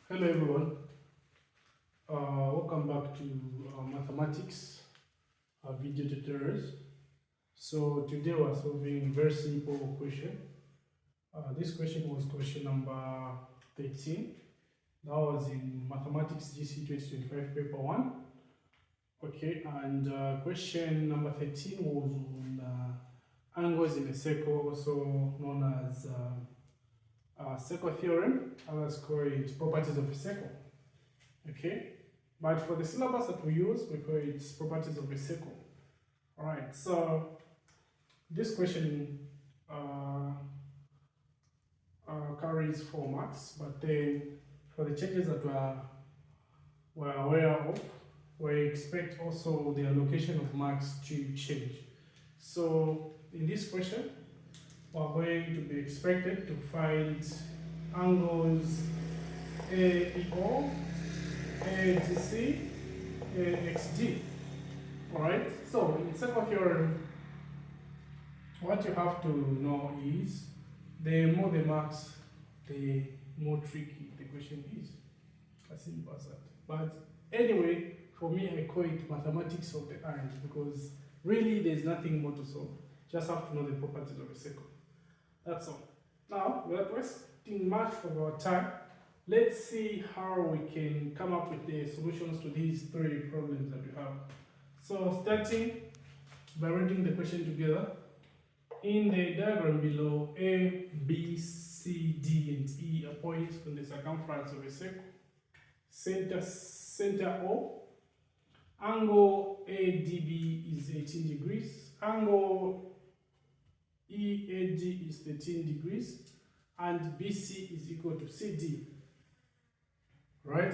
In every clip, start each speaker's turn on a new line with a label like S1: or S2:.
S1: Hello everyone, welcome back to mathematics video tutorials. So today we're solving a very simple question. This question was question number 13. That was in Mathematics GC 2025 paper 1. Okay, and question number 13 was on angles in a circle, also known as circle theorem. Others call it properties of a circle. Okay, but for the syllabus that we use, we call it properties of a circle. All right, so this question carries 4 marks, but then for the changes that we're aware of, we expect also the allocation of marks to change. So in this question, we're going to be expected to find angles AEO, ADC, AXD. Alright, so in circle theorem, what you have to know is the more the marks, the more tricky the question is. As simple as that. But anyway, for me, I call it mathematics of the end because really there's nothing more to solve. Just have to know the properties of a circle. That's all. Now, without wasting much of our time, let's see how we can come up with the solutions to these 3 problems that we have. So starting by reading the question together, in the diagram below, A, B, C, D, and E are points on the circumference of a circle. Center O, angle ADB is 18 degrees, angle EAD is 13 degrees, and BC is equal to CD. Right?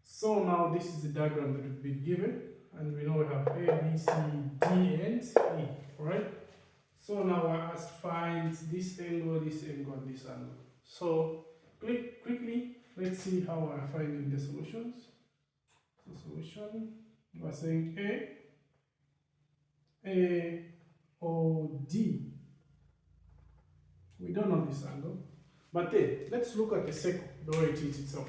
S1: So now this is the diagram that we've been given, and we know we have A, B, C, D, and E. Right? So now we're asked to find this angle, and this angle. So quickly, let's see how we're finding the solutions. So solution, we're saying A, O, D. We don't know this angle, but then let's look at the circle, the way it is itself.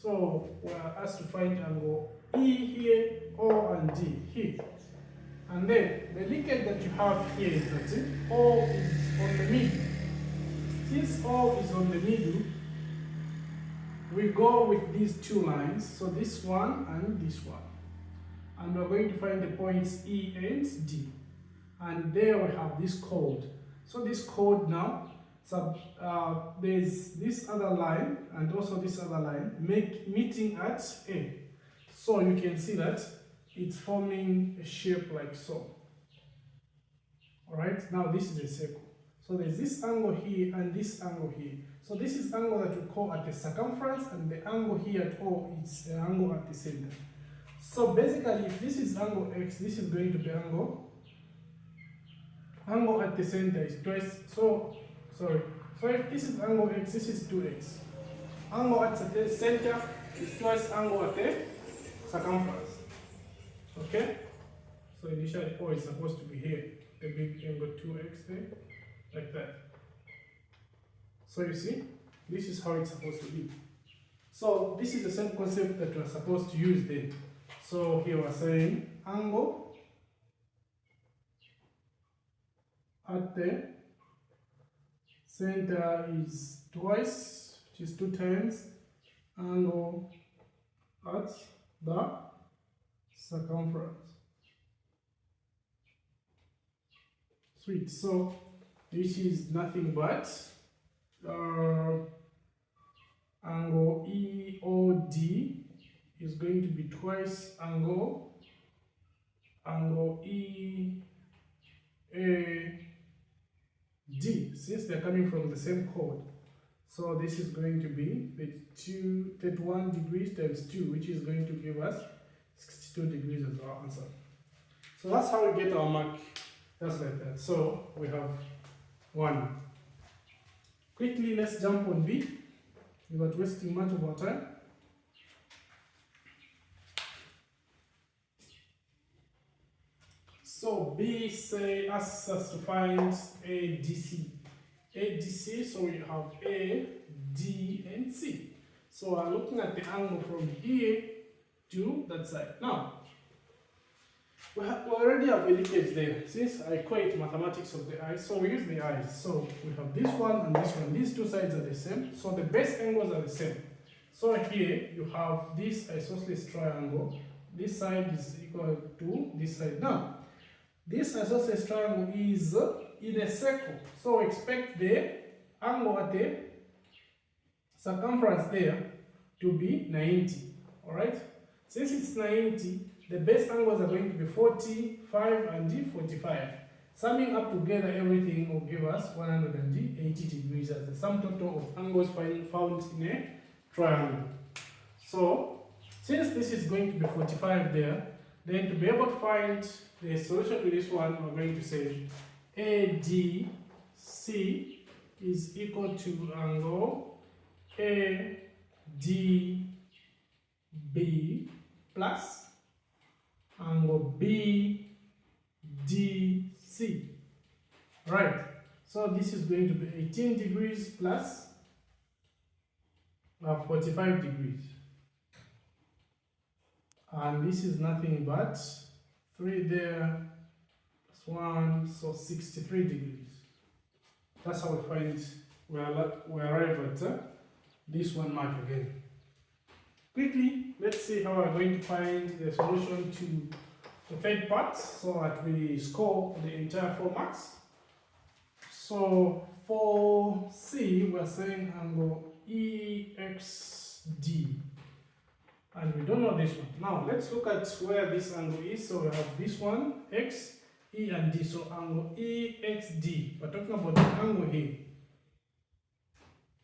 S1: So we're asked to find angle E here, O and D here. And then the linkage that you have here is that O is on the middle. Since O is on the middle, we go with these 2 lines, so this one and this one. And we're going to find the points E and D. And there we have this chord. So this chord now, there's this other line and also this other line meeting at A. So you can see that it's forming a shape like so. Alright, now this is a circle. So there's this angle here and this angle here. So this is angle that we call at the circumference, and the angle here at O is an angle at the center. So basically, if this is angle X, this is going to be angle at the center is twice, so if this is angle X, this is 2x. Angle at the center is twice angle at the circumference. Okay? So initially O is supposed to be here, the big angle 2x there, like that. So you see, this is how it's supposed to be. So this is the same concept that we're supposed to use then. So here we're saying angle at the center is twice, which is 2 times angle at the circumference. Sweet. So this is nothing but angle EOD is going to be twice angle EAD, since they're coming from the same chord. So this is going to be 31 degrees times 2, which is going to give us 62 degrees as our answer. So that's how we get our mark, just like that. So we have 1. Quickly, let's jump on B without wasting much of our time. So B asks us to find ADC. ADC, so we have A, D, and C. So I'm looking at the angle from here to that side. Now, we already have a leakage there. Since I equate mathematics of the eye, so we use the eyes. So we have this one and this one. These two sides are the same. So the base angles are the same. So here you have this isosceles triangle. This side is equal to this side. Now, this isosceles triangle is in a circle. So expect the angle at the circumference there to be 90. Alright? Since it's 90, the base angles are going to be 45 and 45. Summing up together everything will give us 180 degrees as the sum total of angles found in a triangle. So, since this is going to be 45 there, then to be able to find the solution to this one, we're going to say ADC is equal to angle ADB plus angle BDC. Right. So this is going to be 18 degrees plus 45 degrees. And this is nothing but 3 there plus 1, so 63 degrees. That's how we find, we arrive at this one mark again. Quickly, let's see how we're going to find the solution to the third part so that we score the entire 4 marks. So for C, we're saying angle EXD. And we don't know this one. Now, let's look at where this angle is. So we have this one, X, E, and D. So angle EXD. We're talking about the angle here.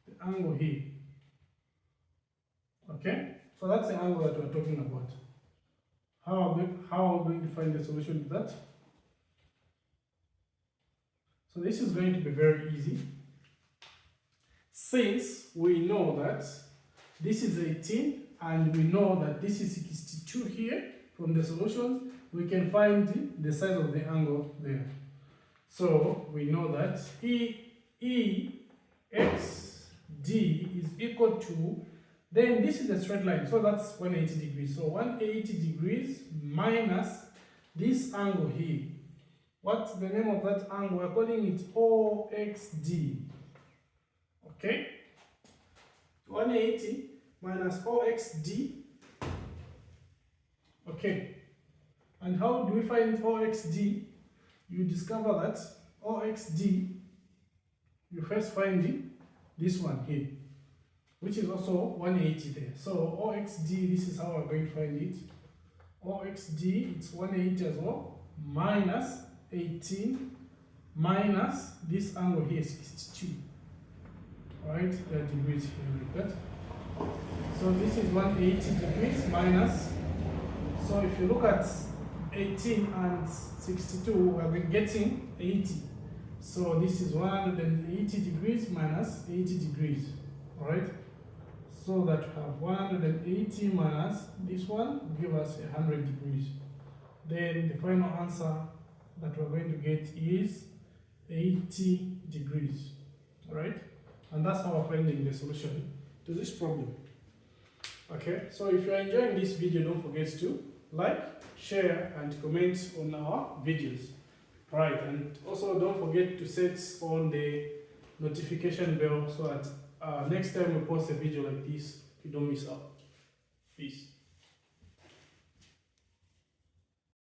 S1: The angle here. Okay? So that's the angle that we're talking about. How are we going to find the solution to that? So this is going to be very easy. Since we know that this is 18 and we know that this is 62 here from the solutions, we can find the size of the angle there. So we know that EXD is equal to, then this is a straight line, so that's 180 degrees. So 180 degrees minus this angle here. What's the name of that angle? We're calling it OXD. Okay? 180 minus OXD. Okay. And how do we find OXD? You discover that OXD, you first find this one here, which is also 180 there. So OXD, this is how we're going to find it. OXD, it's 180 as well, minus 18 minus this angle here, 62. Alright, there are degrees here like that. So this is 180 degrees minus, so if you look at 18 and 62, we're getting 80. So this is 180 degrees minus 80 degrees. Alright, so that we have 180 minus this one will give us 100 degrees. Then the final answer that we're going to get is 80 degrees. Alright, and that's how we're finding the solution to this problem. Okay, so if you're enjoying this video, don't forget to like, share, and comment on our videos. Right, and also don't forget to set on the notification bell so that next time we post a video like this, you don't miss out. Peace.